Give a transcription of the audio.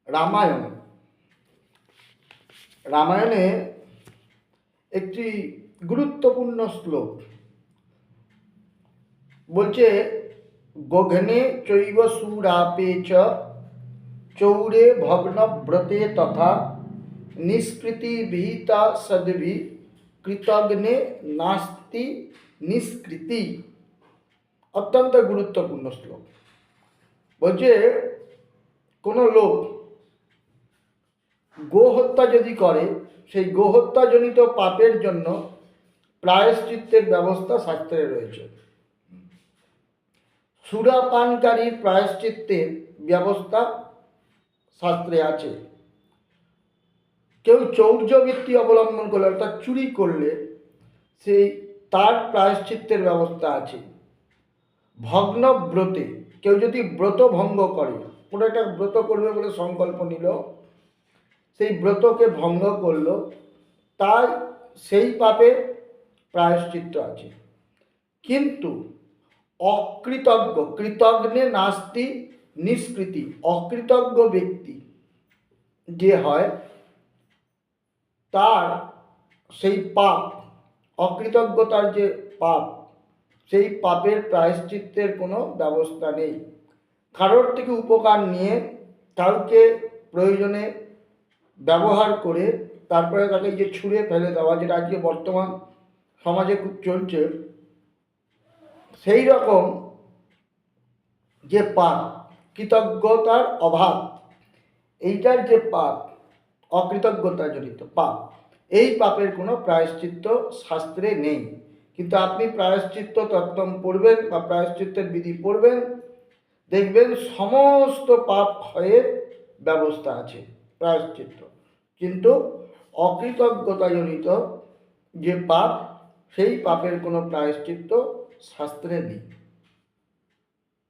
রামায়ণ রামায়ণে একটি গুরুত্বপূর্ণ শ্লোক বলছে, গঘনে চৈব সুরাপে চ চৌরে ভগ্নব্রতে তথা নিষ্কৃতি বিহিতা সদ্ভি কৃতজ্ঞে নাস্তি নিষ্কৃতি। অত্যন্ত গুরুত্বপূর্ণ শ্লোক। বলছে, কোনো লোক গোহত্যা যদি করে, সেই গোহত্যাজনিত পাপের জন্য প্রায়শ্চিত্তের ব্যবস্থা শাস্ত্রে রয়েছে। সুরাপানকারীর প্রায়শ্চিত্তের ব্যবস্থা শাস্ত্রে আছে। কেউ চৌর্যবৃত্তি অবলম্বন করলে, অর্থাৎ চুরি করলে, সেই তার প্রায়শ্চিত্তের ব্যবস্থা আছে। ভগ্ন ব্রতে, কেউ যদি ব্রত ভঙ্গ করে, কোনো একটা ব্রত করবে বলে সংকল্প নিল, সেই ব্রতকে ভঙ্গ করল, তার সেই পাপের প্রায়শ্চিত্ত আছে। কিন্তু অকৃতজ্ঞ, কৃতজ্ঞে নাস্তি নিষ্কৃতি, অকৃতজ্ঞ ব্যক্তি যে হয়, তার সেই পাপ, অকৃতজ্ঞতার যে পাপ, সেই পাপের প্রায়শ্চিত্তের কোনো ব্যবস্থা নেই। কারোর থেকে উপকার নিয়ে কাউকে প্রয়োজনে ব্যবহার করে তারপরে তাকে যে ছুঁড়ে ফেলে দেওয়া, যেটা আজকে বর্তমান সমাজে খুব চলছে, সেই রকম যে পাপ, কৃতজ্ঞতার অভাব, এইটার যে পাপ, অকৃতজ্ঞতা জড়িত পাপ, এই পাপের কোনো প্রায়শ্চিত্ত শাস্ত্রে নেই। কিন্তু আপনি প্রায়শ্চিত্ত তত্ত্ব পড়বেন বা প্রায়শ্চিত্তের বিধি পড়বেন, দেখবেন সমস্ত পাপ ক্ষয়ের ব্যবস্থা আছে প্রায়শ্চিত্ত। কিন্তু অকৃতজ্ঞতাজনিত যে পাপ, সেই পাপের কোনো প্রায়শ্চিত্ত শাস্ত্রে নেই।